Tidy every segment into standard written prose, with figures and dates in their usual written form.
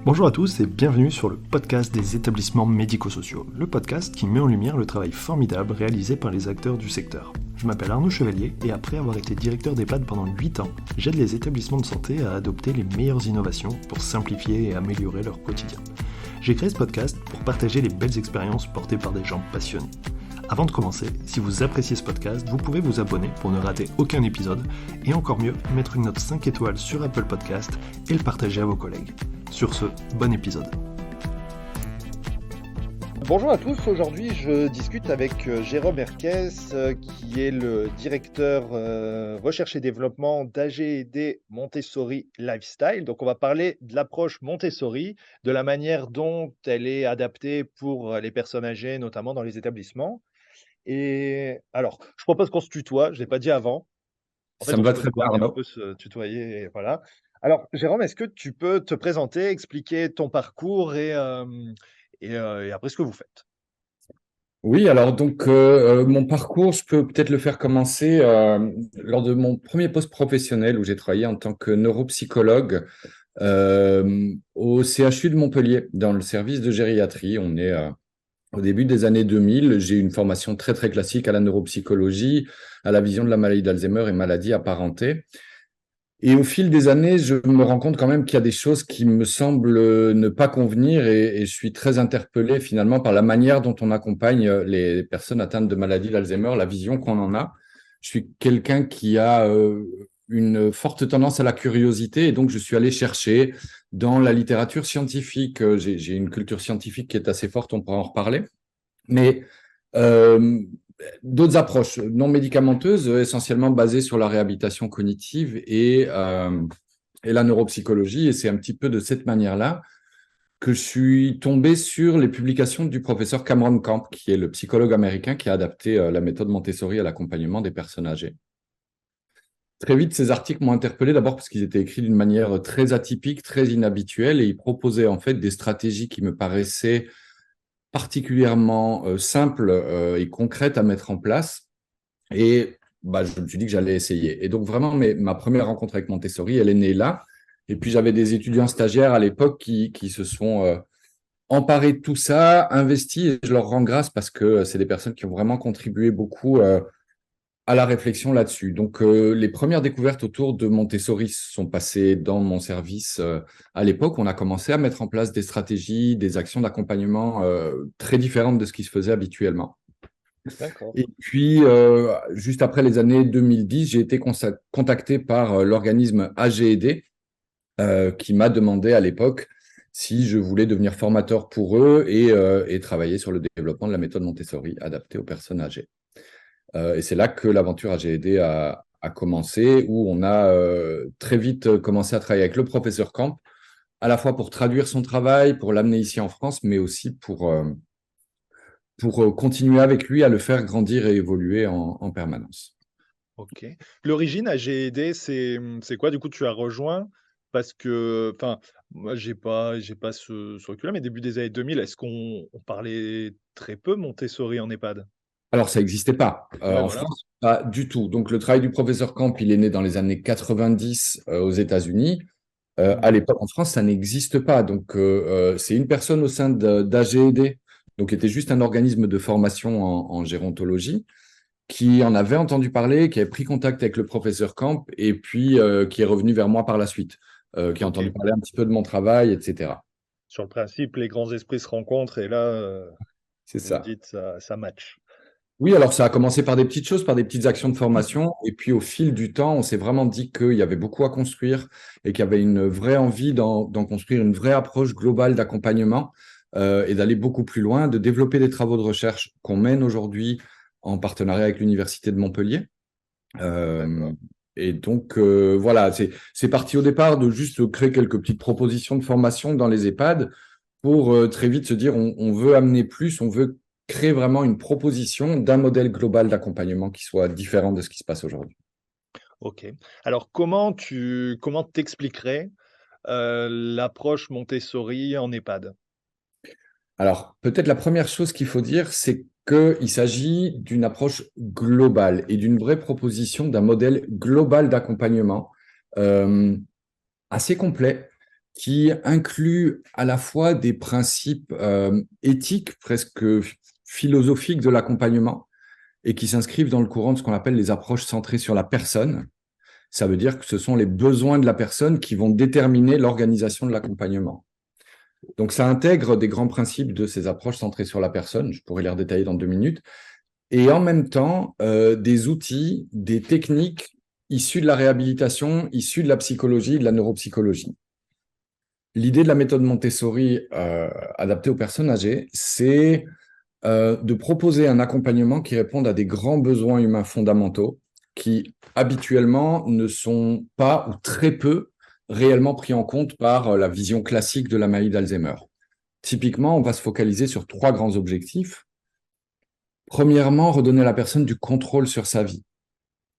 Bonjour à tous et bienvenue sur le podcast des établissements médico-sociaux, le podcast qui met en lumière le travail formidable réalisé par les acteurs du secteur. Je m'appelle Arnaud Chevalier et après avoir été directeur d'EHPAD pendant 8 ans, j'aide les établissements de santé à adopter les meilleures innovations pour simplifier et améliorer leur quotidien. J'ai créé ce podcast pour partager les belles expériences portées par des gens passionnés. Avant de commencer, si vous appréciez ce podcast, vous pouvez vous abonner pour ne rater aucun épisode et encore mieux, mettre une note 5 étoiles sur Apple Podcast et le partager à vos collègues. Sur ce, bon épisode. Bonjour à tous, aujourd'hui je discute avec Jérôme Herkes qui est le directeur recherche et développement d'AG&D Montessori Lifestyle. Donc on va parler de l'approche Montessori, de la manière dont elle est adaptée pour les personnes âgées, notamment dans les établissements. Et alors, je propose qu'on se tutoie, je ne l'ai pas dit avant. En Ça fait, me on va se très bien, côtoie, mais on Arnaud. peut se tutoyer, et voilà. Alors, Jérôme, est-ce que tu peux te présenter, expliquer ton parcours et après ce que vous faites? Oui, alors donc mon parcours, je peux peut-être le faire commencer lors de mon premier poste professionnel où j'ai travaillé en tant que neuropsychologue au CHU de Montpellier dans le service de gériatrie. On est au début des années 2000. J'ai eu une formation très très classique à la neuropsychologie, à la vision de la maladie d'Alzheimer et maladies apparentées. Et au fil des années, je me rends compte quand même qu'il y a des choses qui me semblent ne pas convenir et je suis très interpellé finalement par la manière dont on accompagne les personnes atteintes de maladie d'Alzheimer, la vision qu'on en a. Je suis quelqu'un qui a une forte tendance à la curiosité et donc je suis allé chercher dans la littérature scientifique. J'ai une culture scientifique qui est assez forte, on pourra en reparler. Mais euh, d'autres approches non médicamenteuses, essentiellement basées sur la réhabilitation cognitive et la neuropsychologie. Et c'est un petit peu de cette manière-là que je suis tombé sur les publications du professeur Cameron Camp, qui est le psychologue américain qui a adapté la méthode Montessori à l'accompagnement des personnes âgées. Très vite, ces articles m'ont interpellé d'abord parce qu'ils étaient écrits d'une manière très atypique, très inhabituelle, et ils proposaient en fait des stratégies qui me paraissaient particulièrement simple et concrète à mettre en place. Et je me suis dit que j'allais essayer. Et donc, vraiment, ma première rencontre avec Montessori, elle est née là. Et puis, j'avais des étudiants stagiaires à l'époque qui se sont emparés de tout ça, investis. Et je leur rends grâce parce que c'est des personnes qui ont vraiment contribué beaucoup à la réflexion là-dessus. Donc, les premières découvertes autour de Montessori sont passées dans mon service à l'époque. On a commencé à mettre en place des stratégies, des actions d'accompagnement très différentes de ce qui se faisait habituellement. D'accord. Et puis, juste après les années 2010, j'ai été contacté par l'organisme AG&D qui m'a demandé à l'époque si je voulais devenir formateur pour eux et travailler sur le développement de la méthode Montessori adaptée aux personnes âgées. Et c'est là que l'aventure AG&D a commencé, où on a très vite commencé à travailler avec le professeur Camp, à la fois pour traduire son travail, pour l'amener ici en France, mais aussi pour continuer avec lui à le faire grandir et évoluer en permanence. Ok. L'origine à GED, c'est quoi? Du coup, tu as rejoint parce que, enfin, moi, j'ai pas ce recul-là, mais début des années 2000, est-ce qu'on parlait très peu Montessori en EHPAD? Alors, ça n'existait pas Ouais, en voilà. France, pas du tout. Donc, le travail du professeur Camp, il est né dans les années 90 aux États-Unis. À Mhm. l'époque, en France, ça n'existe pas. Donc, c'est une personne au sein d'AG&D, donc qui était juste un organisme de formation en gérontologie, qui en avait entendu parler, qui avait pris contact avec le professeur Camp et puis qui est revenu vers moi par la suite, qui a Ok. entendu parler un petit peu de mon travail, etc. Sur le principe, les grands esprits se rencontrent et là, C'est vous vous ça. dites ça match. Oui, alors ça a commencé par des petites choses, par des petites actions de formation. Et puis au fil du temps, on s'est vraiment dit qu'il y avait beaucoup à construire et qu'il y avait une vraie envie d'en construire une vraie approche globale d'accompagnement et d'aller beaucoup plus loin, de développer des travaux de recherche qu'on mène aujourd'hui en partenariat avec l'Université de Montpellier. Euh, D'accord. et donc, voilà, c'est parti au départ de juste créer quelques petites propositions de formation dans les EHPAD pour très vite se dire on veut amener plus, on veut créer vraiment une proposition d'un modèle global d'accompagnement qui soit différent de ce qui se passe aujourd'hui. Ok. Alors, comment t'expliquerais l'approche Montessori en EHPAD? Alors, peut-être la première chose qu'il faut dire, c'est qu'il s'agit d'une approche globale et d'une vraie proposition d'un modèle global d'accompagnement euh, assez complet qui inclut à la fois des principes éthiques, presque philosophiques de l'accompagnement, et qui s'inscrivent dans le courant de ce qu'on appelle les approches centrées sur la personne. Ça veut dire que ce sont les besoins de la personne qui vont déterminer l'organisation de l'accompagnement. Donc, ça intègre des grands principes de ces approches centrées sur la personne. Je pourrais les redétailler dans 2 minutes. Et en même temps, des outils, des techniques issues de la réhabilitation, issues de la psychologie, de la neuropsychologie. L'idée de la méthode Montessori adaptée aux personnes âgées, c'est de proposer un accompagnement qui réponde à des grands besoins humains fondamentaux qui, habituellement, ne sont pas ou très peu réellement pris en compte par la vision classique de la maladie d'Alzheimer. Typiquement, on va se focaliser sur 3 grands objectifs. Premièrement, redonner à la personne du contrôle sur sa vie.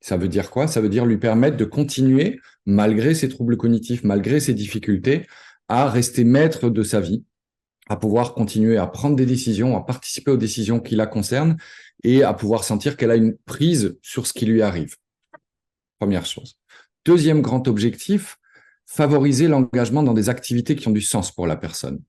Ça veut dire quoi? Ça veut dire lui permettre de continuer, malgré ses troubles cognitifs, malgré ses difficultés, à rester maître de sa vie, à pouvoir continuer à prendre des décisions, à participer aux décisions qui la concernent et à pouvoir sentir qu'elle a une prise sur ce qui lui arrive. Première chose. Deuxième grand objectif, favoriser l'engagement dans des activités qui ont du sens pour la personne.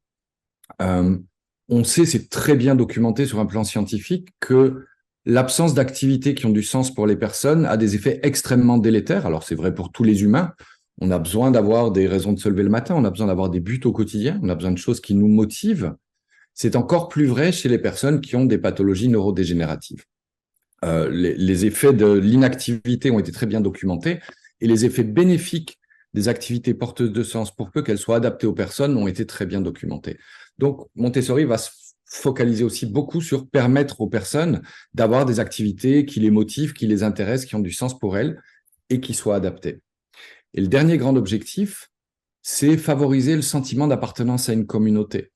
On sait, c'est très bien documenté sur un plan scientifique, que l'absence d'activités qui ont du sens pour les personnes a des effets extrêmement délétères. Alors, c'est vrai pour tous les humains. On a besoin d'avoir des raisons de se lever le matin, on a besoin d'avoir des buts au quotidien, on a besoin de choses qui nous motivent. C'est encore plus vrai chez les personnes qui ont des pathologies neurodégénératives. Les effets de l'inactivité ont été très bien documentés et les effets bénéfiques des activités porteuses de sens, pour peu qu'elles soient adaptées aux personnes, ont été très bien documentés. Donc, Montessori va se focaliser aussi beaucoup sur permettre aux personnes d'avoir des activités qui les motivent, qui les intéressent, qui ont du sens pour elles et qui soient adaptées. Et le dernier grand objectif, c'est favoriser le sentiment d'appartenance à une communauté.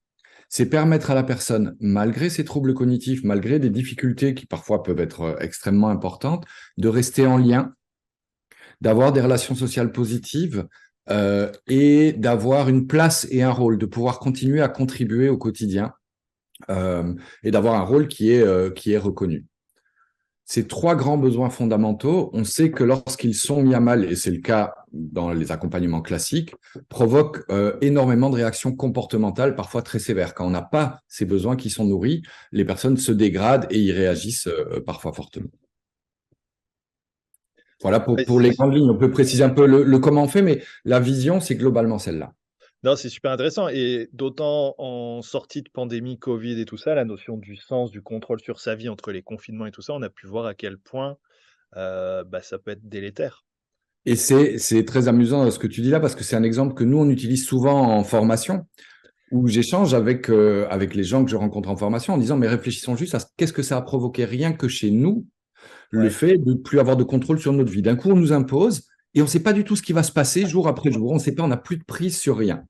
C'est permettre à la personne, malgré ses troubles cognitifs, malgré des difficultés qui parfois peuvent être extrêmement importantes, de rester en lien, d'avoir des relations sociales positives et d'avoir une place et un rôle, de pouvoir continuer à contribuer au quotidien et d'avoir un rôle qui est reconnu. Ces 3 grands besoins fondamentaux, on sait que lorsqu'ils sont mis à mal, et c'est le cas dans les accompagnements classiques, provoquent énormément de réactions comportementales, parfois très sévères. Quand on n'a pas ces besoins qui sont nourris, les personnes se dégradent et y réagissent parfois fortement. Voilà pour les grandes lignes. On peut préciser un peu le comment on fait, mais la vision, c'est globalement celle-là. Non, c'est super intéressant et d'autant en sortie de pandémie, Covid et tout ça, la notion du sens, du contrôle sur sa vie entre les confinements et tout ça, on a pu voir à quel point, ça peut être délétère. Et c'est très amusant ce que tu dis là, parce que c'est un exemple que nous, on utilise souvent en formation, où j'échange avec les gens que je rencontre en formation en disant, mais réfléchissons juste à qu'est-ce que ça a provoqué rien que chez nous, le fait de ne plus avoir de contrôle sur notre vie. D'un coup, on nous impose et on ne sait pas du tout ce qui va se passer jour après jour. On ne sait pas, on n'a plus de prise sur rien.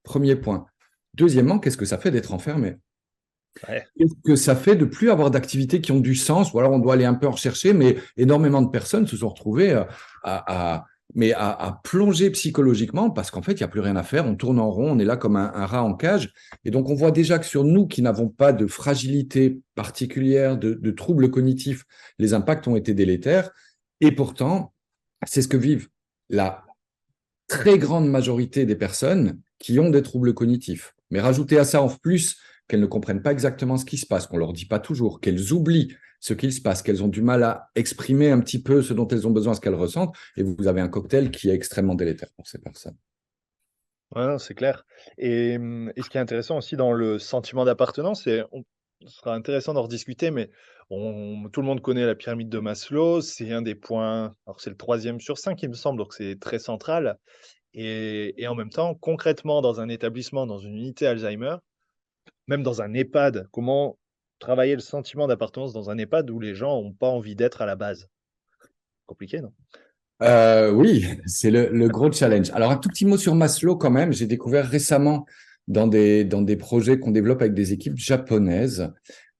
Premier point. Deuxièmement, qu'est-ce que ça fait d'être enfermé? Qu'est-ce que ça fait de plus avoir d'activités qui ont du sens? Ou alors on doit aller un peu en rechercher, mais énormément de personnes se sont retrouvées à plonger psychologiquement parce qu'en fait, il n'y a plus rien à faire. On tourne en rond, on est là comme un rat en cage. Et donc, on voit déjà que sur nous qui n'avons pas de fragilité particulière, de troubles cognitifs, les impacts ont été délétères. Et pourtant, c'est ce que vivent la très grande majorité des personnes qui ont des troubles cognitifs. Mais rajouter à ça en plus qu'elles ne comprennent pas exactement ce qui se passe, qu'on ne leur dit pas toujours, qu'elles oublient ce qu'il se passe, qu'elles ont du mal à exprimer un petit peu ce dont elles ont besoin, ce qu'elles ressentent, et vous avez un cocktail qui est extrêmement délétère pour ces personnes. Ouais, non, c'est clair et ce qui est intéressant aussi dans le sentiment d'appartenance, ce sera intéressant d'en rediscuter, mais tout le monde connaît la pyramide de Maslow, c'est un des points alors c'est le 3e sur 5 il me semble, donc c'est très central et en même temps, concrètement dans un établissement, dans une unité Alzheimer, même dans un EHPAD, comment travailler le sentiment d'appartenance dans un EHPAD où les gens n'ont pas envie d'être à la base? Compliqué, non? Oui, c'est le gros challenge. Alors, un tout petit mot sur Maslow quand même. J'ai découvert récemment dans des projets qu'on développe avec des équipes japonaises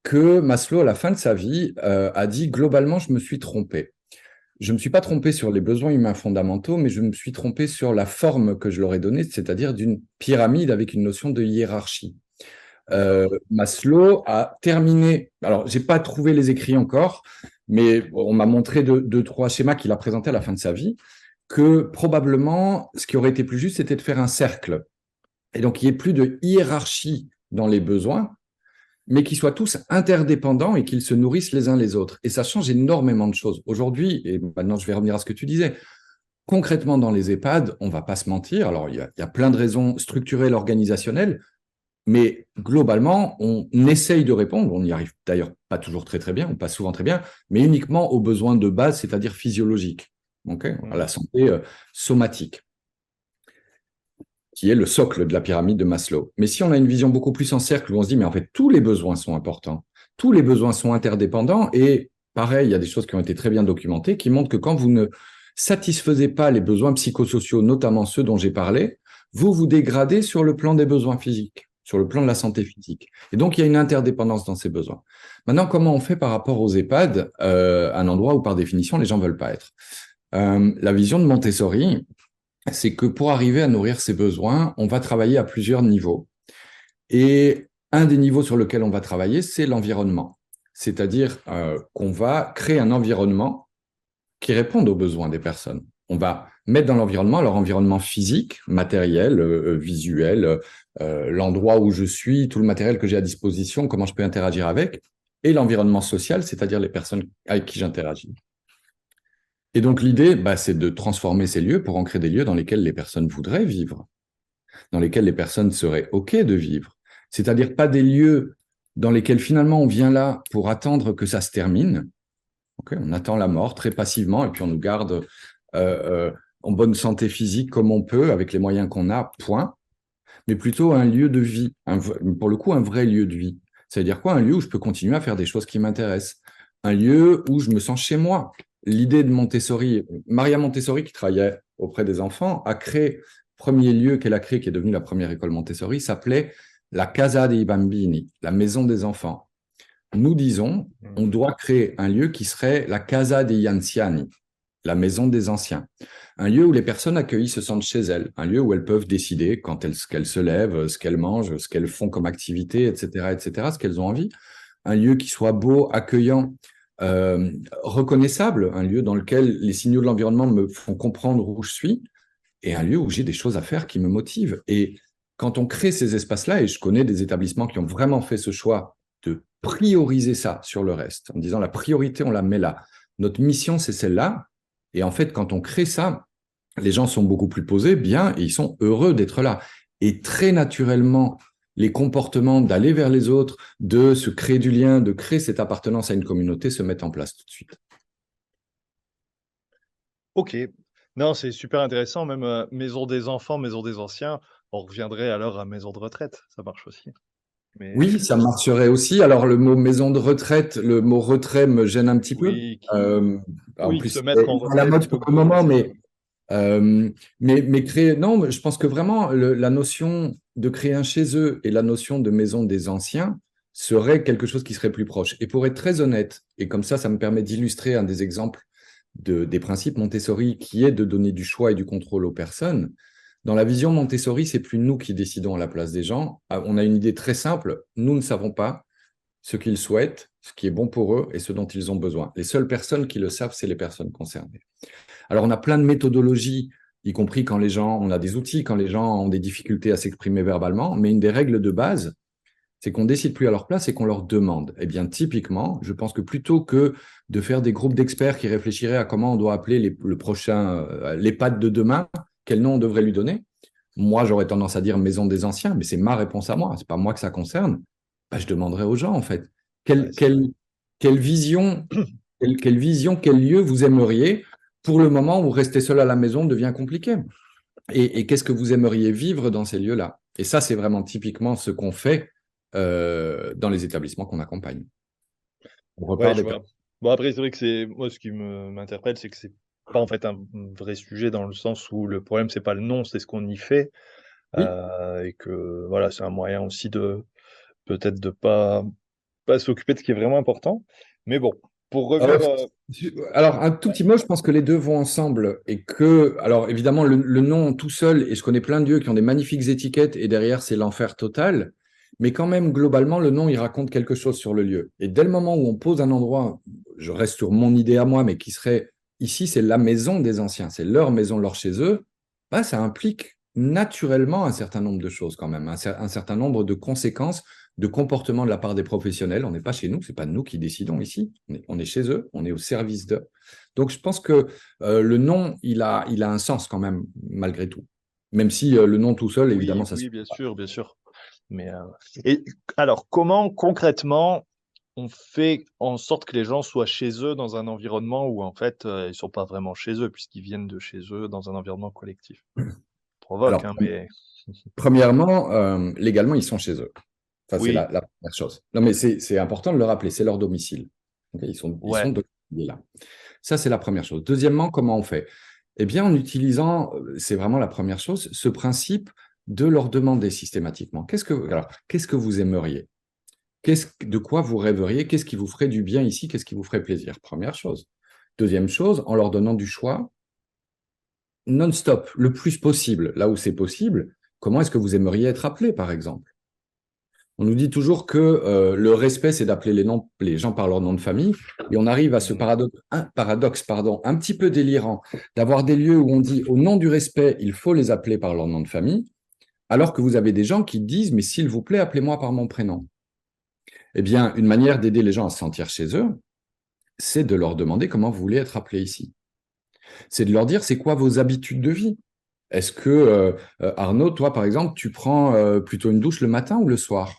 que Maslow, à la fin de sa vie, a dit « Globalement, je me suis trompé. Je ne me suis pas trompé sur les besoins humains fondamentaux, mais je me suis trompé sur la forme que je leur ai donnée, c'est-à-dire d'une pyramide avec une notion de hiérarchie. » Maslow a terminé, alors j'ai pas trouvé les écrits encore, mais on m'a montré 2-3 schémas qu'il a présentés à la fin de sa vie, que probablement ce qui aurait été plus juste, c'était de faire un cercle et donc il n'y ait plus de hiérarchie dans les besoins, mais qu'ils soient tous interdépendants et qu'ils se nourrissent les uns les autres. Et ça change énormément de choses. Aujourd'hui, et maintenant je vais revenir à ce que tu disais, concrètement dans les EHPAD, on ne va pas se mentir, alors il y a plein de raisons structurelles, organisationnelles, mais globalement, on essaye de répondre, on n'y arrive d'ailleurs pas toujours très très bien, on passe souvent très bien, mais uniquement aux besoins de base, c'est-à-dire physiologiques, à la santé somatique, qui est le socle de la pyramide de Maslow. Mais si on a une vision beaucoup plus en cercle, où on se dit, mais en fait, tous les besoins sont importants, tous les besoins sont interdépendants, et pareil, il y a des choses qui ont été très bien documentées, qui montrent que quand vous ne satisfaisez pas les besoins psychosociaux, notamment ceux dont j'ai parlé, vous vous dégradez sur le plan des besoins physiques, sur le plan de la santé physique. Et donc, il y a une interdépendance dans ces besoins. Maintenant, comment on fait par rapport aux EHPAD, un endroit où, par définition, les gens ne veulent pas être? La vision de Montessori, c'est que pour arriver à nourrir ces besoins, on va travailler à plusieurs niveaux. Et un des niveaux sur lequel on va travailler, c'est l'environnement. C'est-à-dire qu'on va créer un environnement qui réponde aux besoins des personnes. On va mettre dans l'environnement leur environnement physique, matériel, visuel, l'endroit où je suis, tout le matériel que j'ai à disposition, comment je peux interagir avec, et l'environnement social, c'est-à-dire les personnes avec qui j'interagis. Et donc l'idée, c'est de transformer ces lieux pour en créer des lieux dans lesquels les personnes voudraient vivre, dans lesquels les personnes seraient OK de vivre. C'est-à-dire pas des lieux dans lesquels finalement on vient là pour attendre que ça se termine. On attend la mort très passivement et puis on nous garde en bonne santé physique comme on peut, avec les moyens qu'on a, point. Mais plutôt un lieu de vie, pour le coup un vrai lieu de vie. Ça veut dire quoi? Un lieu où je peux continuer à faire des choses qui m'intéressent. Un lieu où je me sens chez moi. L'idée de Montessori, Maria Montessori, qui travaillait auprès des enfants, a créé, le premier lieu qu'elle a créé, qui est devenu la première école Montessori, s'appelait la Casa dei Bambini, la maison des enfants. Nous disons, on doit créer un lieu qui serait la Casa degli Anziani, la maison des anciens. Un lieu où les personnes accueillies se sentent chez elles, un lieu où elles peuvent décider quand qu'elles se lèvent, ce qu'elles mangent, ce qu'elles font comme activité, etc., ce qu'elles ont envie. Un lieu qui soit beau, accueillant, reconnaissable, un lieu dans lequel les signaux de l'environnement me font comprendre où je suis, et un lieu où j'ai des choses à faire qui me motivent. Et quand on crée ces espaces-là, et je connais des établissements qui ont vraiment fait ce choix de prioriser ça sur le reste, en disant la priorité, on la met là. Notre mission, c'est celle-là. Et en fait, quand on crée ça, les gens sont beaucoup plus posés, bien, et ils sont heureux d'être là. Et très naturellement, les comportements d'aller vers les autres, de se créer du lien, de créer cette appartenance à une communauté se mettent en place tout de suite. Ok. Non, c'est super intéressant. Même maison des enfants, maison des anciens, on reviendrait alors à maison de retraite. Ça marche aussi. Mais Oui, ça marcherait aussi. Alors, le mot maison de retraite, le mot retrait me gêne un petit peu. oui, En oui, plus, se mettre en à la retrait mode plutôt pour que le de moment, rester. mais créer. Non, je pense que vraiment, la notion de créer un chez eux et la notion de maison des anciens serait quelque chose qui serait plus proche. Et pour être très honnête, et comme ça me permet d'illustrer un des exemples des principes Montessori, qui est de donner du choix et du contrôle aux personnes. Dans la vision Montessori, c'est plus nous qui décidons à la place des gens. On a une idée très simple. Nous ne savons pas ce qu'ils souhaitent, ce qui est bon pour eux et ce dont ils ont besoin. Les seules personnes qui le savent, c'est les personnes concernées. Alors, on a plein de méthodologies, y compris quand les gens, on a des outils, quand les gens ont des difficultés à s'exprimer verbalement, mais une des règles de base, c'est qu'on décide plus à leur place et qu'on leur demande. Eh bien, typiquement, je pense que plutôt que de faire des groupes d'experts qui réfléchiraient à comment on doit appeler le prochain, l'EHPAD de demain, quel nom on devrait lui donner, moi, j'aurais tendance à dire maison des anciens, mais c'est ma réponse à moi, c'est pas moi que ça concerne. Je demanderais aux gens, en fait, quelle vision, quel lieu vous aimeriez pour le moment où rester seul à la maison devient compliqué. Et qu'est-ce que vous aimeriez vivre dans ces lieux-là? Et ça, c'est vraiment typiquement ce qu'on fait dans les établissements qu'on accompagne. On Ouais, repart je des vois. Bon, après, c'est vrai que moi, ce qui m'interpelle, c'est que c'est pas en fait un vrai sujet dans le sens où le problème, c'est pas le nom, c'est ce qu'on y fait. Oui. Et que voilà, c'est un moyen aussi de peut-être de pas s'occuper de ce qui est vraiment important. Mais bon, pour revenir. Alors, un tout petit mot, je pense que les deux vont ensemble et que, alors évidemment, le nom tout seul, et je connais plein de lieux qui ont des magnifiques étiquettes et derrière, c'est l'enfer total. Mais quand même, globalement, le nom, il raconte quelque chose sur le lieu. Et dès le moment où on pose un endroit, je reste sur mon idée à moi, mais qui serait ici, c'est la maison des anciens, c'est leur maison, leur chez eux, ça implique naturellement un certain nombre de choses quand même, un certain nombre de conséquences, de comportements de la part des professionnels. On n'est pas chez nous, c'est pas nous qui décidons ici. On est chez eux, on est au service d'eux. Donc, je pense que le nom, il a un sens quand même, malgré tout. Même si le nom tout seul, évidemment, Oui, ça ne oui, suffit bien pas. sûr, bien sûr. Mais et alors, comment concrètement on fait en sorte que les gens soient chez eux dans un environnement où en fait ils sont pas vraiment chez eux puisqu'ils viennent de chez eux dans un environnement collectif? Provoque, Alors, hein, mais premièrement, légalement, ils sont chez eux. Ça, c'est oui, la première chose. Non, mais c'est important de le rappeler, c'est leur domicile. Ok, ils sont ouais. domiciliés là. Ça, c'est la première chose. Deuxièmement, comment on fait? Eh bien, en utilisant, c'est vraiment la première chose, ce principe de leur demander systématiquement, qu'est-ce que vous aimeriez? De quoi vous rêveriez? Qu'est-ce qui vous ferait du bien ici? Qu'est-ce qui vous ferait plaisir? Première chose. Deuxième chose, en leur donnant du choix, non-stop, le plus possible, là où c'est possible, comment est-ce que vous aimeriez être appelé, par exemple? On nous dit toujours que le respect, c'est d'appeler les gens par leur nom de famille, et on arrive à ce Mmh. paradoxe, un petit peu délirant, d'avoir des lieux où on dit au nom du respect, il faut les appeler par leur nom de famille, alors que vous avez des gens qui disent, mais s'il vous plaît, appelez-moi par mon prénom. Eh bien, une manière d'aider les gens à se sentir chez eux, c'est de leur demander comment vous voulez être appelé ici. C'est de leur dire, c'est quoi vos habitudes de vie? Est-ce que, Arnaud, toi, par exemple, tu prends plutôt une douche le matin ou le soir?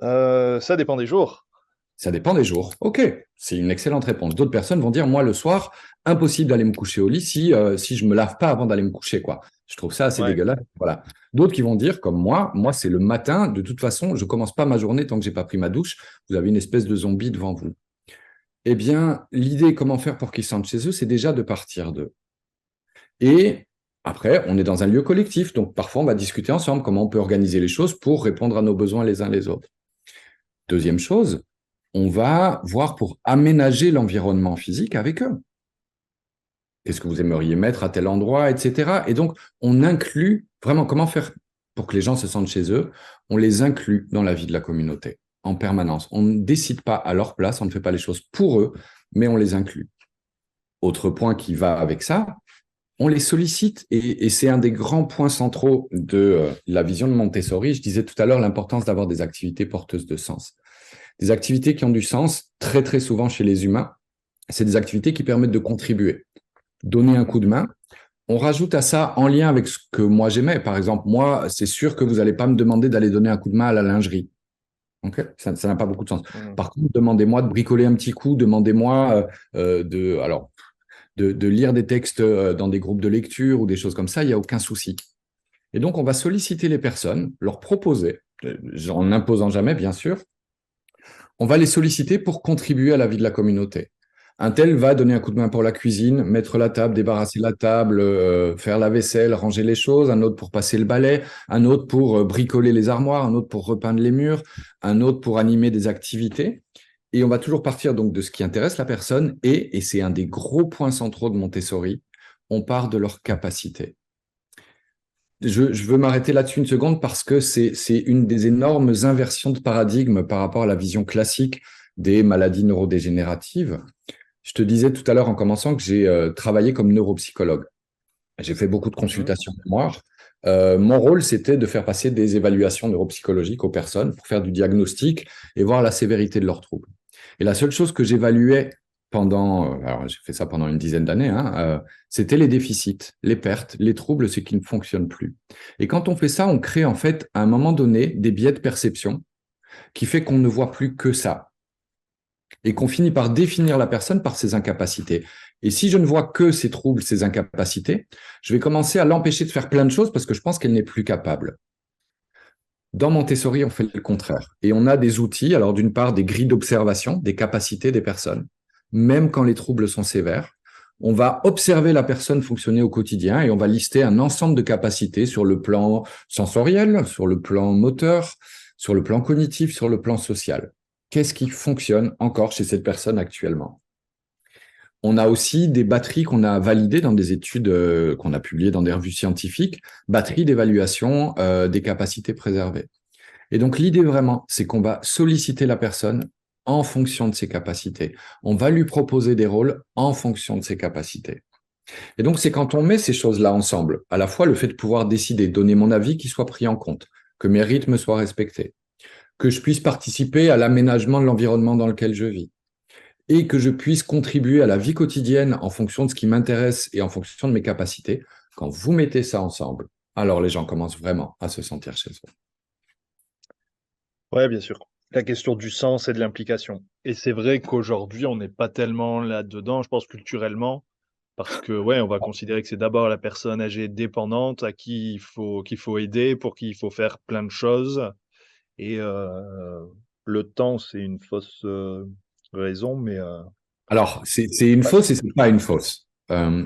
Ça dépend des jours. Ça dépend des jours. OK, c'est une excellente réponse. D'autres personnes vont dire, moi, le soir, impossible d'aller me coucher au lit si je me lave pas avant d'aller me coucher, quoi. Je trouve ça assez Ouais. dégueulasse. Voilà. D'autres qui vont dire, comme moi, c'est le matin. De toute façon, je commence pas ma journée tant que j'ai pas pris ma douche. Vous avez une espèce de zombie devant vous. Eh bien, l'idée, comment faire pour qu'ils se sentent chez eux, c'est déjà de partir d'eux. Et après, on est dans un lieu collectif. Donc, parfois, on va discuter ensemble comment on peut organiser les choses pour répondre à nos besoins les uns les autres. Deuxième chose, on va voir pour aménager l'environnement physique avec eux. Qu'est-ce que vous aimeriez mettre à tel endroit, etc. Et donc, on inclut vraiment comment faire pour que les gens se sentent chez eux. On les inclut dans la vie de la communauté en permanence. On ne décide pas à leur place, on ne fait pas les choses pour eux, mais on les inclut. Autre point qui va avec ça, on les sollicite et c'est un des grands points centraux de la vision de Montessori. Je disais tout à l'heure l'importance d'avoir des activités porteuses de sens. Des activités qui ont du sens, très très souvent chez les humains, c'est des activités qui permettent de contribuer, donner un coup de main. On rajoute à ça en lien avec ce que moi j'aimais. Par exemple, moi, c'est sûr que vous n'allez pas me demander d'aller donner un coup de main à la lingerie. Okay, ça n'a pas beaucoup de sens. Mmh. Par contre, demandez-moi de bricoler un petit coup, demandez-moi de lire des textes dans des groupes de lecture ou des choses comme ça, il n'y a aucun souci. Et donc, on va solliciter les personnes, leur proposer, en n'imposant jamais, bien sûr, on va les solliciter pour contribuer à la vie de la communauté. Un tel va donner un coup de main pour la cuisine, mettre la table, débarrasser la table, faire la vaisselle, ranger les choses, un autre pour passer le balai, un autre pour bricoler les armoires, un autre pour repeindre les murs, un autre pour animer des activités. Et on va toujours partir donc de ce qui intéresse la personne et c'est un des gros points centraux de Montessori, on part de leur capacité. Je veux m'arrêter là-dessus une seconde parce que c'est une des énormes inversions de paradigme par rapport à la vision classique des maladies neurodégénératives. Je te disais tout à l'heure en commençant que j'ai travaillé comme neuropsychologue. J'ai fait beaucoup de Mmh. consultations mémoire. Mon rôle, c'était de faire passer des évaluations neuropsychologiques aux personnes pour faire du diagnostic et voir la sévérité de leurs troubles. Et la seule chose que j'évaluais alors j'ai fait ça pendant une dizaine d'années, c'était les déficits, les pertes, les troubles, ce qui ne fonctionne plus. Et quand on fait ça, on crée en fait à un moment donné des biais de perception qui fait qu'on ne voit plus que ça et qu'on finit par définir la personne par ses incapacités. Et si je ne vois que ses troubles, ses incapacités, je vais commencer à l'empêcher de faire plein de choses parce que je pense qu'elle n'est plus capable. Dans Montessori, on fait le contraire. Et on a des outils, alors d'une part des grilles d'observation, des capacités des personnes, même quand les troubles sont sévères. On va observer la personne fonctionner au quotidien et on va lister un ensemble de capacités sur le plan sensoriel, sur le plan moteur, sur le plan cognitif, sur le plan social. Qu'est-ce qui fonctionne encore chez cette personne actuellement? On a aussi des batteries qu'on a validées dans des études qu'on a publiées dans des revues scientifiques, batteries d'évaluation des capacités préservées. Et donc, l'idée vraiment, c'est qu'on va solliciter la personne en fonction de ses capacités. On va lui proposer des rôles en fonction de ses capacités. Et donc, c'est quand on met ces choses-là ensemble, à la fois le fait de pouvoir décider, donner mon avis qui soit pris en compte, que mes rythmes soient respectés, que je puisse participer à l'aménagement de l'environnement dans lequel je vis, et que je puisse contribuer à la vie quotidienne en fonction de ce qui m'intéresse et en fonction de mes capacités. Quand vous mettez ça ensemble, alors les gens commencent vraiment à se sentir chez eux. Ouais, bien sûr. La question du sens et de l'implication. Et c'est vrai qu'aujourd'hui, on n'est pas tellement là-dedans, je pense culturellement, parce que ouais, on va considérer que c'est d'abord la personne âgée dépendante à qui il faut aider, pour qui il faut faire plein de choses. Et le temps, c'est une fausse raison, mais Alors, c'est une ouais, fausse et c'est pas une fausse.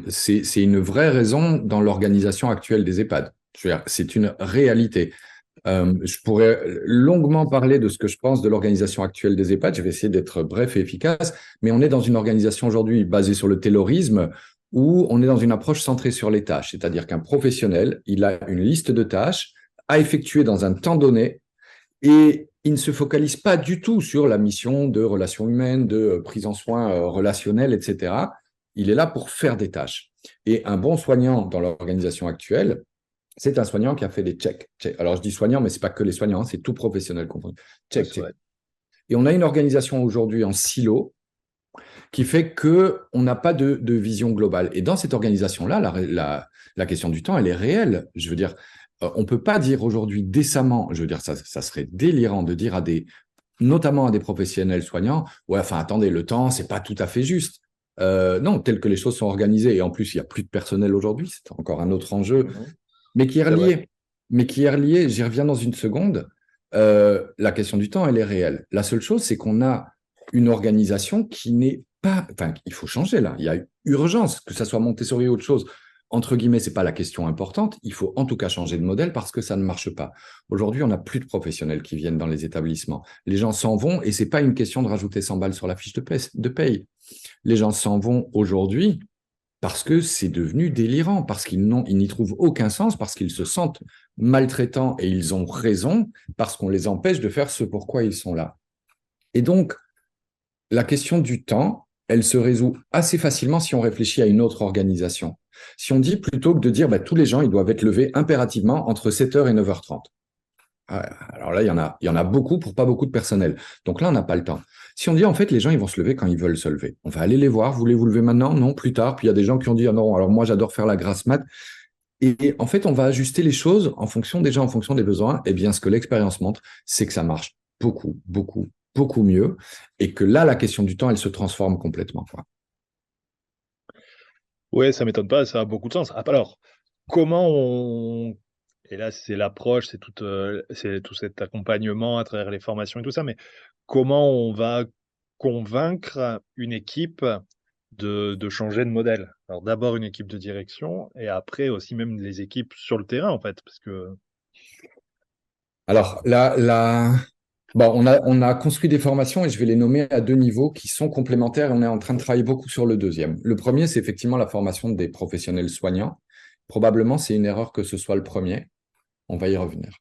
C'est une vraie raison dans l'organisation actuelle des EHPAD. Je veux dire, c'est une réalité. Je pourrais longuement parler de ce que je pense de l'organisation actuelle des EHPAD. Je vais essayer d'être bref et efficace, mais on est dans une organisation aujourd'hui basée sur le taylorisme où on est dans une approche centrée sur les tâches. C'est-à-dire qu'un professionnel, il a une liste de tâches à effectuer dans un temps donné et il ne se focalise pas du tout sur la mission de relations humaines, de prise en soins relationnels, etc. Il est là pour faire des tâches. Et un bon soignant dans l'organisation actuelle, c'est un soignant qui a fait des checks. Alors, je dis soignant, mais ce n'est pas que les soignants, c'est tout professionnel confondu. ouais, Check, c'est check. vrai. Et on a une organisation aujourd'hui en silo qui fait qu'on n'a pas de vision globale. Et dans cette organisation-là, la question du temps, elle est réelle. Je veux dire, on ne peut pas dire aujourd'hui décemment, je veux dire, ça serait délirant de dire notamment à des professionnels soignants, ouais, enfin, attendez, le temps, c'est pas tout à fait juste. Non, tel que les choses sont organisées, et en plus, il n'y a plus de personnel aujourd'hui, c'est encore un autre enjeu, Mhm. mais qui est C'est vrai. relié. J'y reviens dans une seconde. La question du temps, elle est réelle. La seule chose, c'est qu'on a une organisation qui n'est pas. Enfin, il faut changer là. Il y a urgence, que ça soit Montessori ou autre chose. Entre guillemets, ce n'est pas la question importante. Il faut en tout cas changer de modèle parce que ça ne marche pas. Aujourd'hui, on n'a plus de professionnels qui viennent dans les établissements. Les gens s'en vont et ce n'est pas une question de rajouter 100 balles sur la fiche de paye. Les gens s'en vont aujourd'hui parce que c'est devenu délirant, parce qu'ils n'y trouvent aucun sens, parce qu'ils se sentent maltraitants et ils ont raison, parce qu'on les empêche de faire ce pourquoi ils sont là. Et donc, la question du temps, elle se résout assez facilement si on réfléchit à une autre organisation. Si on dit plutôt que de dire bah, tous les gens, ils doivent être levés impérativement entre 7h et 9h30. Alors là, il y en a beaucoup pour pas beaucoup de personnel. Donc là, on n'a pas le temps. Si on dit, en fait, les gens, ils vont se lever quand ils veulent se lever. On va aller les voir. Voulez vous lever maintenant? Non, plus tard. Puis il y a des gens qui ont dit, ah non, alors moi, j'adore faire la grasse mat. Et en fait, on va ajuster les choses en fonction des besoins. Et bien, ce que l'expérience montre, c'est que ça marche beaucoup, beaucoup, beaucoup mieux. Et que là, la question du temps, elle se transforme complètement, quoi. Ouais, ça m'étonne pas, ça a beaucoup de sens. Ah, alors, comment on et là, c'est l'approche, c'est tout cet accompagnement à travers les formations et tout ça, mais comment on va convaincre une équipe de changer de modèle? Alors d'abord une équipe de direction et après aussi même les équipes sur le terrain, en fait, parce que Alors, bon, on a construit des formations et je vais les nommer à deux niveaux qui sont complémentaires et on est en train de travailler beaucoup sur le deuxième. Le premier, c'est effectivement la formation des professionnels soignants. Probablement, c'est une erreur que ce soit le premier. On va y revenir.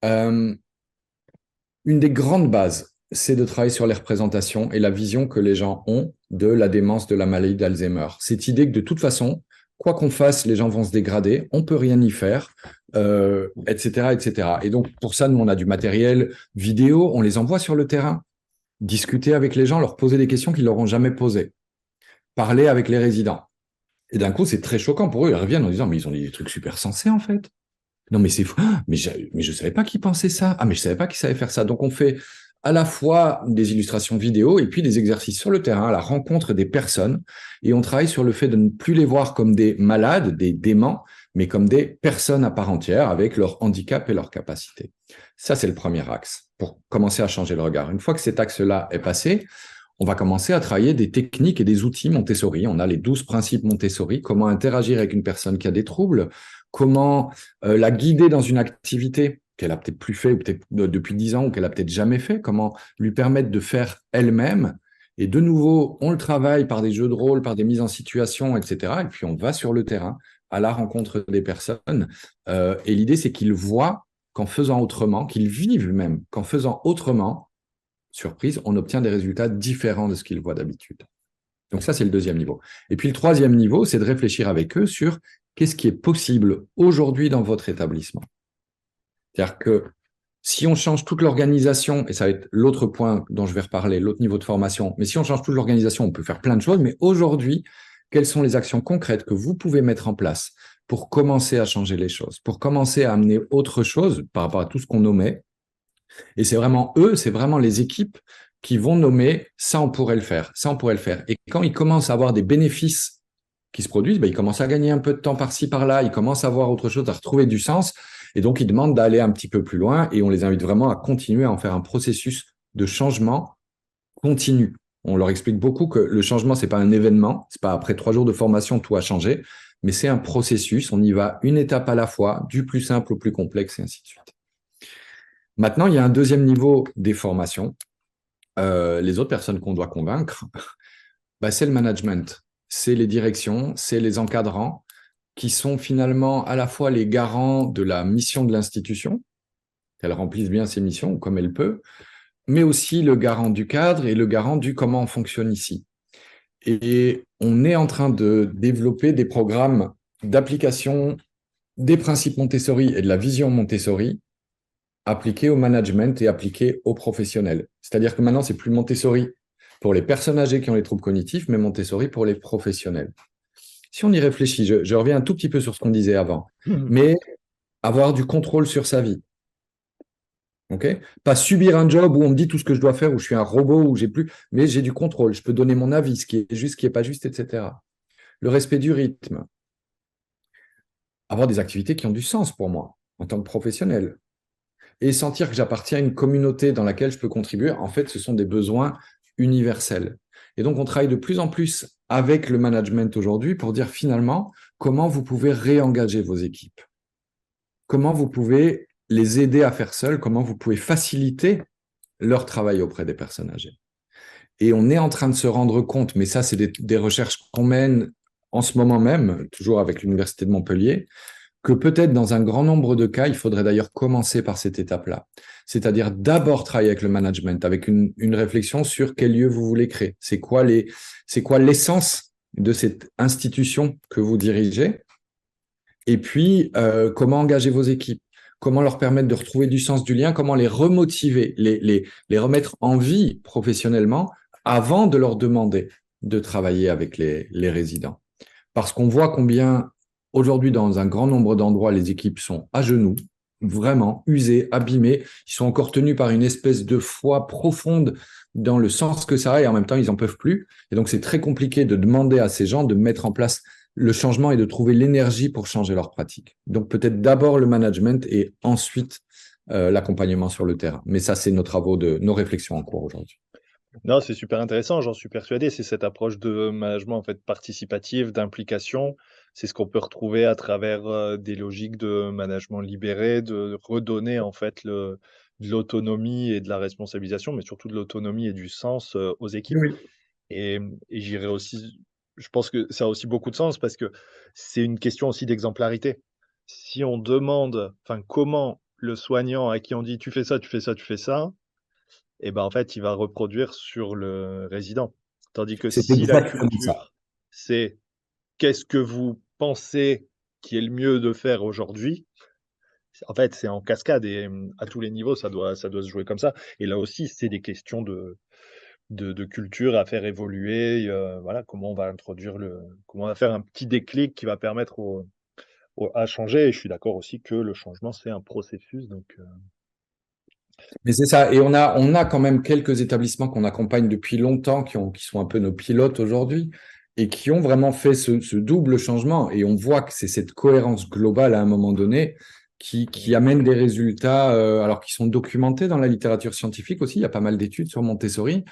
Une des grandes bases, c'est de travailler sur les représentations et la vision que les gens ont de la démence, de la maladie d'Alzheimer. Cette idée que de toute façon, quoi qu'on fasse, les gens vont se dégrader, on peut rien y faire, etc., etc. Et donc, pour ça, nous, on a du matériel vidéo, on les envoie sur le terrain, discuter avec les gens, leur poser des questions qu'ils leur ont jamais posées, parler avec les résidents. Et d'un coup, c'est très choquant pour eux. Ils reviennent en disant, mais ils ont dit des trucs super sensés, en fait. Non, mais c'est fou. Ah, mais je savais pas qu'ils pensaient ça. Ah, mais je savais pas qu'ils savaient faire ça. Donc, on fait à la fois des illustrations vidéo et puis des exercices sur le terrain, à la rencontre des personnes. Et on travaille sur le fait de ne plus les voir comme des malades, des déments, mais comme des personnes à part entière avec leur handicap et leurs capacités. Ça, c'est le premier axe pour commencer à changer le regard. Une fois que cet axe-là est passé, on va commencer à travailler des techniques et des outils Montessori. On a les 12 principes Montessori, comment interagir avec une personne qui a des troubles, comment la guider dans une activité qu'elle a peut-être plus fait ou peut-être depuis 10 ans ou qu'elle a peut-être jamais fait, comment lui permettre de faire elle-même. Et de nouveau, on le travaille par des jeux de rôle, par des mises en situation, etc. Et puis on va sur le terrain à la rencontre des personnes. Et l'idée, c'est qu'ils voient qu'en faisant autrement, qu'ils vivent même qu'en faisant autrement, surprise, on obtient des résultats différents de ce qu'ils voient d'habitude. Donc ça, c'est le deuxième niveau. Et puis le troisième niveau, c'est de réfléchir avec eux sur qu'est-ce qui est possible aujourd'hui dans votre établissement. C'est-à-dire que si on change toute l'organisation, et ça va être l'autre point dont je vais reparler, l'autre niveau de formation, mais si on change toute l'organisation, on peut faire plein de choses, mais aujourd'hui, quelles sont les actions concrètes que vous pouvez mettre en place pour commencer à changer les choses, pour commencer à amener autre chose par rapport à tout ce qu'on nommait. Et c'est vraiment eux, c'est vraiment les équipes qui vont nommer ça, on pourrait le faire, ça, on pourrait le faire. Et quand ils commencent à avoir des bénéfices qui se produisent, ils commencent à gagner un peu de temps par-ci, par-là, ils commencent à voir autre chose, à retrouver du sens. Et donc, ils demandent d'aller un petit peu plus loin et on les invite vraiment à continuer à en faire un processus de changement continu. On leur explique beaucoup que le changement, c'est pas un événement, c'est pas après 3 jours de formation, tout a changé, mais c'est un processus. On y va une étape à la fois, du plus simple au plus complexe et ainsi de suite. Maintenant, il y a un deuxième niveau des formations. Les autres personnes qu'on doit convaincre, c'est le management, c'est les directions, c'est les encadrants qui sont finalement à la fois les garants de la mission de l'institution, qu'elle remplisse bien ses missions comme elle peut, mais aussi le garant du cadre et le garant du comment on fonctionne ici. Et on est en train de développer des programmes d'application des principes Montessori et de la vision Montessori appliqués au management et appliqués aux professionnels. C'est-à-dire que maintenant, c'est plus Montessori pour les personnes âgées qui ont les troubles cognitifs, mais Montessori pour les professionnels. Si on y réfléchit, je reviens un tout petit peu sur ce qu'on disait avant, mais avoir du contrôle sur sa vie. Okay, pas subir un job où on me dit tout ce que je dois faire, où je suis un robot, où j'ai plus, mais j'ai du contrôle, je peux donner mon avis, ce qui est juste, ce qui n'est pas juste, etc. Le respect du rythme. Avoir des activités qui ont du sens pour moi, en tant que professionnel. Et sentir que j'appartiens à une communauté dans laquelle je peux contribuer. En fait, ce sont des besoins universels. Et donc, on travaille de plus en plus avec le management aujourd'hui pour dire finalement comment vous pouvez réengager vos équipes. Comment vous pouvez les aider à faire seuls, comment vous pouvez faciliter leur travail auprès des personnes âgées. Et on est en train de se rendre compte, mais ça, c'est des recherches qu'on mène en ce moment même, toujours avec l'Université de Montpellier, que peut-être dans un grand nombre de cas, il faudrait d'ailleurs commencer par cette étape-là. C'est-à-dire d'abord travailler avec le management, avec une réflexion sur quel lieu vous voulez créer. C'est quoi l'essence de cette institution que vous dirigez? Et puis, comment engager vos équipes? Comment leur permettre de retrouver du sens du lien? Comment les remotiver, les remettre en vie professionnellement avant de leur demander de travailler avec les résidents? Parce qu'on voit combien aujourd'hui, dans un grand nombre d'endroits, les équipes sont à genoux, vraiment usées, abîmées. Ils sont encore tenus par une espèce de foi profonde dans le sens que ça a et en même temps, ils n'en peuvent plus. Et donc, c'est très compliqué de demander à ces gens de mettre en place le changement et de trouver l'énergie pour changer leur pratique. Donc, peut-être d'abord le management et ensuite l'accompagnement sur le terrain. Mais ça, c'est nos réflexions en cours aujourd'hui. Non, c'est super intéressant, j'en suis persuadé. C'est cette approche de management en fait participatif, d'implication. C'est ce qu'on peut retrouver à travers des logiques de management libéré, de redonner en fait de l'autonomie et de la responsabilisation, mais surtout de l'autonomie et du sens aux équipes. Oui. Et j'irais aussi, je pense que ça a aussi beaucoup de sens parce que c'est une question aussi d'exemplarité. Si on demande, enfin, comment le soignant à qui on dit tu fais ça, tu fais ça, tu fais ça, et ben en fait, il va reproduire sur le résident. Tandis que C'est si la exactement ça. culture, c'est qu'est-ce que vous pensez qui est le mieux de faire aujourd'hui, en fait, c'est en cascade et à tous les niveaux, ça doit se jouer comme ça. Et là aussi, c'est des questions de culture à faire évoluer, voilà, comment on va introduire comment on va faire un petit déclic qui va permettre à changer. Et je suis d'accord aussi que le changement, c'est un processus, donc Mais c'est ça. Et on a quand même quelques établissements qu'on accompagne depuis longtemps, qui sont un peu nos pilotes aujourd'hui, et qui ont vraiment fait ce double changement. Et on voit que c'est cette cohérence globale à un moment donné qui amène des résultats, alors qui sont documentés dans la littérature scientifique aussi. Il y a pas mal d'études sur Montessori.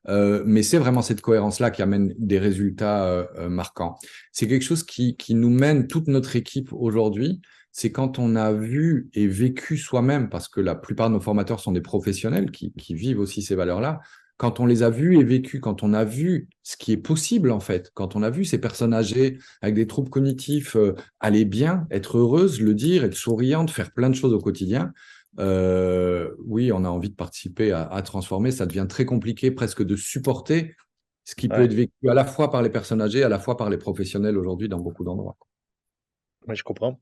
Mais c'est vraiment cette cohérence-là qui amène des résultats marquants. C'est quelque chose qui nous mène toute notre équipe aujourd'hui. C'est quand on a vu et vécu soi-même, parce que la plupart de nos formateurs sont des professionnels qui vivent aussi ces valeurs-là, quand on les a vus et vécus, quand on a vu ce qui est possible en fait, quand on a vu ces personnes âgées avec des troubles cognitifs aller bien, être heureuses, le dire, être souriantes, faire plein de choses au quotidien, oui, on a envie de participer à transformer. Ça devient très compliqué presque de supporter ce qui peut Ouais, être vécu à la fois par les personnes âgées, à la fois par les professionnels aujourd'hui dans beaucoup d'endroits. ouais, je comprends.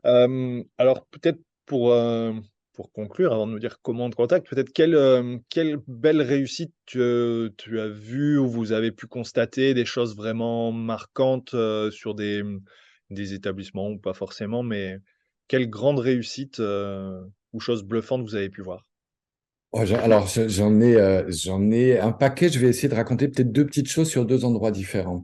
Alors peut-être pour conclure, avant de nous dire comment on te contacte, peut-être quelle belle réussite tu as vu ou vous avez pu constater des choses vraiment marquantes, sur des établissements ou pas forcément, mais quelle grande réussite, ou chose bluffante vous avez pu voir? Oh, j'en ai un paquet. Je vais essayer de raconter peut-être deux petites choses sur deux endroits différents.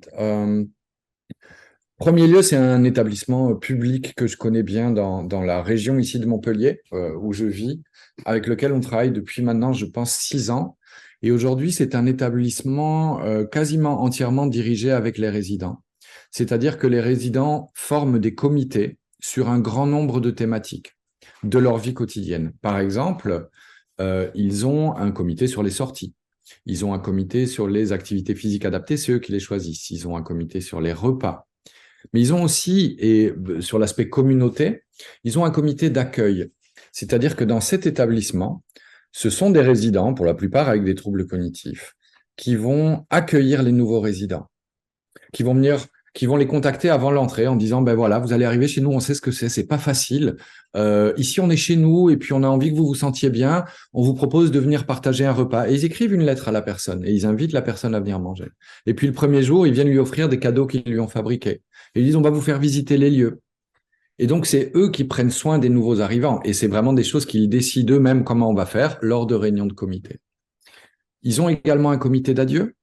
Premier lieu, c'est un établissement public que je connais bien dans la région ici de Montpellier, où je vis, avec lequel on travaille depuis maintenant, je pense, 6 ans. Et aujourd'hui, c'est un établissement quasiment entièrement dirigé avec les résidents. C'est-à-dire que les résidents forment des comités sur un grand nombre de thématiques de leur vie quotidienne. Par exemple, ils ont un comité sur les sorties. Ils ont un comité sur les activités physiques adaptées, c'est eux qui les choisissent. Ils ont un comité sur les repas. Mais ils ont aussi, et sur l'aspect communauté, ils ont un comité d'accueil. C'est-à-dire que dans cet établissement, ce sont des résidents, pour la plupart avec des troubles cognitifs, qui vont accueillir les nouveaux résidents, qui vont venir, qui vont les contacter avant l'entrée en disant, ben voilà, vous allez arriver chez nous, on sait ce que c'est pas facile. Ici, on est chez nous et puis on a envie que vous vous sentiez bien. On vous propose de venir partager un repas. Et ils écrivent une lettre à la personne et ils invitent la personne à venir manger. Et puis le premier jour, ils viennent lui offrir des cadeaux qu'ils lui ont fabriqués. Et ils disent, on va vous faire visiter les lieux. Et donc, c'est eux qui prennent soin des nouveaux arrivants. Et c'est vraiment des choses qu'ils décident eux-mêmes comment on va faire lors de réunions de comité. Ils ont également un comité d'adieu.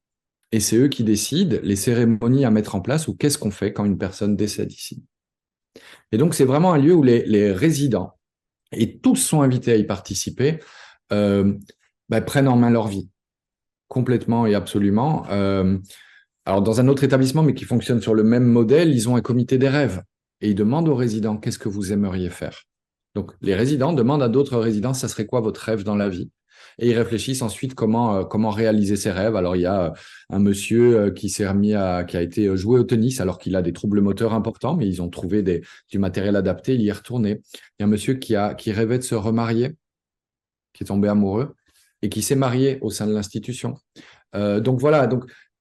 Et c'est eux qui décident les cérémonies à mettre en place ou qu'est-ce qu'on fait quand une personne décède ici. Et donc, c'est vraiment un lieu où les résidents, et tous sont invités à y participer, prennent en main leur vie, complètement et absolument. Alors, dans un autre établissement, mais qui fonctionne sur le même modèle, ils ont un comité des rêves et ils demandent aux résidents qu'est-ce que vous aimeriez faire. Donc, les résidents demandent à d'autres résidents, ça serait quoi votre rêve dans la vie? Et ils réfléchissent ensuite comment réaliser ses rêves. Alors, il y a un monsieur qui s'est remis qui a été joué au tennis alors qu'il a des troubles moteurs importants, mais ils ont trouvé du matériel adapté, il y est retourné. Il y a un monsieur qui rêvait de se remarier, qui est tombé amoureux et qui s'est marié au sein de l'institution. Donc voilà,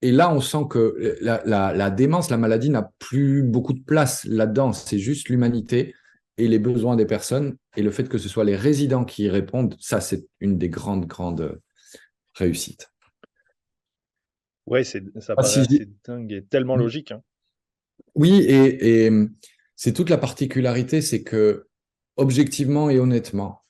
et là, on sent que la démence, la maladie n'a plus beaucoup de place là-dedans. C'est juste l'humanité et les besoins des personnes. Et le fait que ce soit les résidents qui y répondent, ça, c'est une des grandes réussites. Ouais, ça Ah, paraît si assez dingue et tellement logique, hein. Oui, et c'est toute la particularité, c'est que objectivement et honnêtement,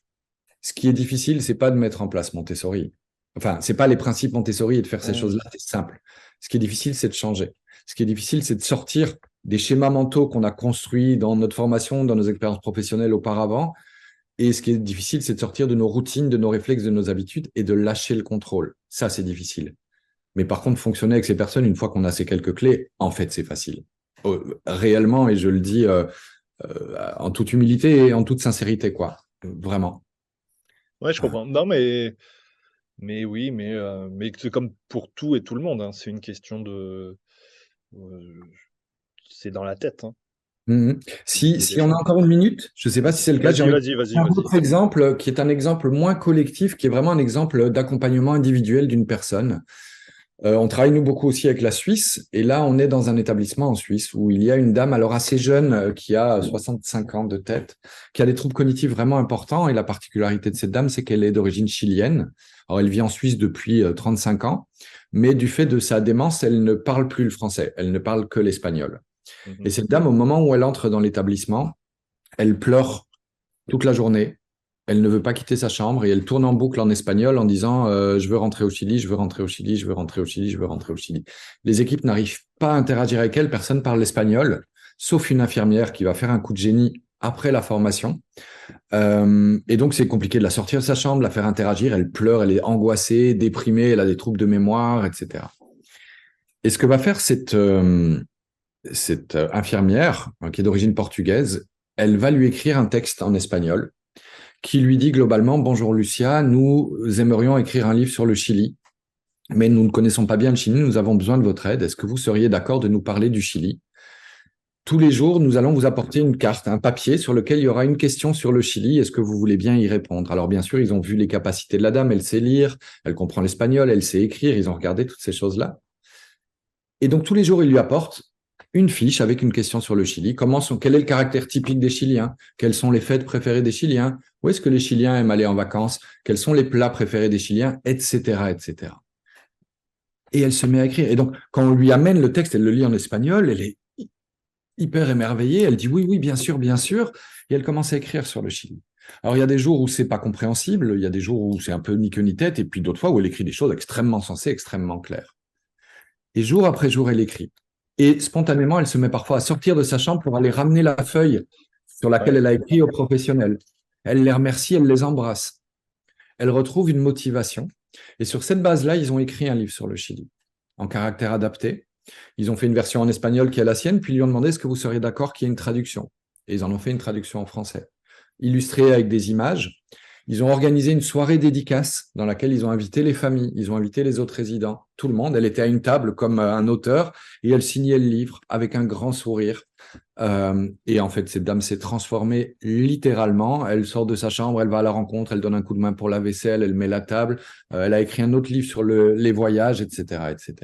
ce qui est difficile, c'est pas de mettre en place Montessori. Enfin, c'est pas les principes Montessori et de faire ces Mmh. choses-là, c'est simple. Ce qui est difficile, c'est de changer. Ce qui est difficile, c'est de sortir des schémas mentaux qu'on a construits dans notre formation, dans nos expériences professionnelles auparavant. Et ce qui est difficile, c'est de sortir de nos routines, de nos réflexes, de nos habitudes et de lâcher le contrôle. Ça, c'est difficile. Mais par contre, fonctionner avec ces personnes, une fois qu'on a ces quelques clés, en fait, c'est facile. Réellement, et je le dis en toute humilité et en toute sincérité, quoi. Vraiment. Ouais, je comprends. Non, mais oui, mais c'est comme pour tout et tout le monde, hein. C'est une question heu, c'est dans la tête, hein, Mhm. de Si on a l'échange. encore une minute, je ne sais pas si c'est le cas, j'ai Vas-y, envie de vas-y, vas-y, faire un vas-y. autre exemple qui est un exemple moins collectif, qui est vraiment un exemple d'accompagnement individuel d'une personne. On travaille, nous, beaucoup aussi avec la Suisse. Et là, on est dans un établissement en Suisse où il y a une dame, alors assez jeune, qui a 65 ans de tête, qui a des troubles cognitifs vraiment importants. Et la particularité de cette dame, c'est qu'elle est d'origine chilienne. Alors, elle vit en Suisse depuis 35 ans. Mais du fait de sa démence, elle ne parle plus le français. Elle ne parle que l'espagnol. Et Mmh. cette dame, au moment où elle entre dans l'établissement, elle pleure toute la journée. Elle ne veut pas quitter sa chambre et elle tourne en boucle en espagnol en disant je veux rentrer au Chili, je veux rentrer au Chili, je veux rentrer au Chili, je veux rentrer au Chili. Les équipes n'arrivent pas à interagir avec elle, personne parle l'espagnol, sauf une infirmière qui va faire un coup de génie après la formation. Et donc, c'est compliqué de la sortir de sa chambre, de la faire interagir. Elle pleure, elle est angoissée, déprimée, elle a des troubles de mémoire, etc. Et ce que va faire cette infirmière, qui est d'origine portugaise, elle va lui écrire un texte en espagnol qui lui dit globalement, bonjour Lucia, nous aimerions écrire un livre sur le Chili, mais nous ne connaissons pas bien le Chili, nous avons besoin de votre aide. Est-ce que vous seriez d'accord de nous parler du Chili? Tous les jours, nous allons vous apporter une carte, un papier sur lequel il y aura une question sur le Chili. Est-ce que vous voulez bien y répondre? Alors bien sûr, ils ont vu les capacités de la dame, elle sait lire, elle comprend l'espagnol, elle sait écrire, ils ont regardé toutes ces choses-là. Et donc, tous les jours, il lui apporte une fiche avec une question sur le Chili. Quel est le caractère typique des Chiliens? Quelles sont les fêtes préférées des Chiliens? Où est-ce que les Chiliens aiment aller en vacances? Quels sont les plats préférés des Chiliens? Etc., etc. Et elle se met à écrire. Et donc, quand on lui amène le texte, elle le lit en espagnol, elle est hyper émerveillée. Elle dit oui, oui, bien sûr, bien sûr. Et elle commence à écrire sur le Chili. Alors, il y a des jours où c'est pas compréhensible, il y a des jours où c'est un peu ni queue ni tête, et puis d'autres fois où elle écrit des choses extrêmement sensées, extrêmement claires. Et jour après jour, elle écrit. Et spontanément, elle se met parfois à sortir de sa chambre pour aller ramener la feuille sur laquelle elle a écrit aux professionnels. Elle les remercie, elle les embrasse. Elle retrouve une motivation. Et sur cette base-là, ils ont écrit un livre sur le Chili, en caractère adapté. Ils ont fait une version en espagnol qui est la sienne, puis ils lui ont demandé est-ce que vous seriez d'accord qu'il y ait une traduction. Et ils en ont fait une traduction en français, illustrée avec des images. Ils ont organisé une soirée dédicace dans laquelle ils ont invité les familles, ils ont invité les autres résidents, tout le monde. Elle était à une table comme un auteur et elle signait le livre avec un grand sourire. Et en fait, cette dame s'est transformée littéralement. Elle sort de sa chambre, elle va à la rencontre, elle donne un coup de main pour la vaisselle, elle met la table. Elle a écrit un autre livre sur les voyages, etc., etc.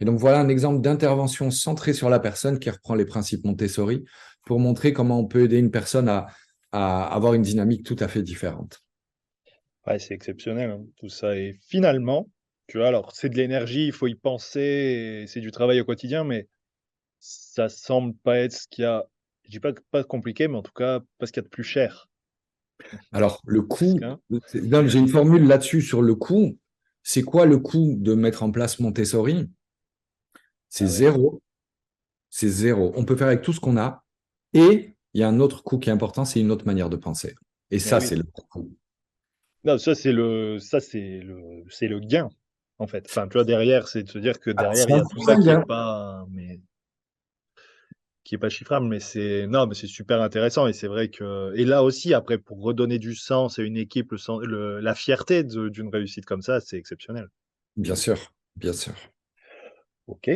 Et donc, voilà un exemple d'intervention centrée sur la personne qui reprend les principes Montessori pour montrer comment on peut aider une personne à avoir une dynamique tout à fait différente. Ouais, c'est exceptionnel, hein, tout ça. Et finalement, tu vois, alors c'est de l'énergie, il faut y penser, et c'est du travail au quotidien, mais ça semble pas être ce qu'il y a, je dis pas pas compliqué, mais en tout cas, pas ce qu'il y a de plus cher. Alors, le Parce coût, qu'un j'ai une formule là-dessus sur le coût. C'est quoi le coût de mettre en place Montessori? C'est ah ouais. zéro. C'est zéro. On peut faire avec tout ce qu'on a. Et il y a un autre coût qui est important, c'est une autre manière de penser. Et Mais ça, oui. c'est le coût. Non, ça c'est le gain, en fait. Enfin, tu vois, derrière, c'est de se dire que Alors, derrière, c'est il y un a tout ça certain gain. qui est pas chiffrable, mais c'est non, mais c'est super intéressant et c'est vrai que et là aussi après pour redonner du sens à une équipe, la fierté d'une réussite comme ça, c'est exceptionnel. Bien sûr, bien sûr. OK.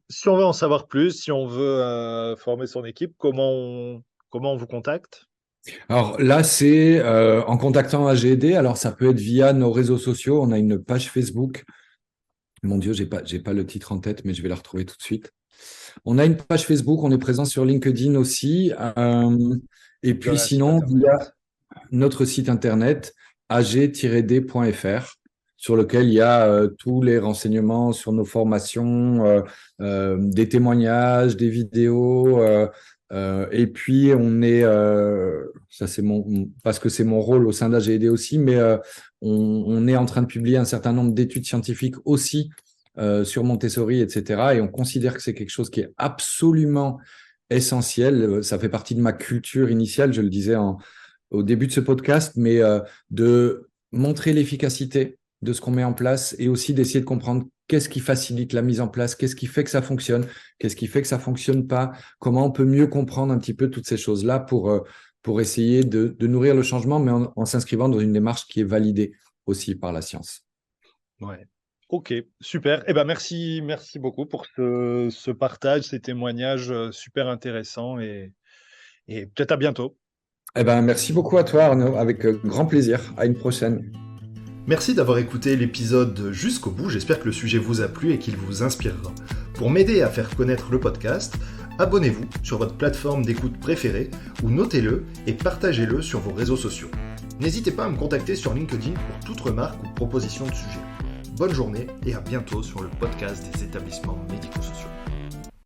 Si on veut en savoir plus, si on veut, former son équipe, comment on vous contacte? Alors là, c'est en contactant AGD. Alors, ça peut être via nos réseaux sociaux. On a une page Facebook. Mon Dieu, j'ai pas le titre en tête, mais je vais la retrouver tout de suite. On a une page Facebook, on est présent sur LinkedIn aussi. Et Vous avez puis un site sinon, via internet? notre site internet ag-d.fr, sur lequel il y a tous les renseignements sur nos formations, des témoignages, des vidéos. Et puis, ça c'est parce que c'est mon rôle au sein d'AGD aussi, mais on est en train de publier un certain nombre d'études scientifiques aussi sur Montessori, etc. Et on considère que c'est quelque chose qui est absolument essentiel. Ça fait partie de ma culture initiale, je le disais au début de ce podcast, mais de montrer l'efficacité de ce qu'on met en place et aussi d'essayer de comprendre qu'est-ce qui facilite la mise en place, qu'est-ce qui fait que ça fonctionne, qu'est-ce qui fait que ça fonctionne pas, comment on peut mieux comprendre un petit peu toutes ces choses-là pour essayer de nourrir le changement, mais en s'inscrivant dans une démarche qui est validée aussi par la science. Ouais. OK, super. Eh ben, merci beaucoup pour ce partage, ces témoignages, super intéressants et peut-être à bientôt. Eh ben, merci beaucoup à toi, Arnaud, avec grand plaisir. À une prochaine. Merci d'avoir écouté l'épisode jusqu'au bout, j'espère que le sujet vous a plu et qu'il vous inspirera. Pour m'aider à faire connaître le podcast, abonnez-vous sur votre plateforme d'écoute préférée ou notez-le et partagez-le sur vos réseaux sociaux. N'hésitez pas à me contacter sur LinkedIn pour toute remarque ou proposition de sujet. Bonne journée et à bientôt sur le podcast des établissements médico-sociaux.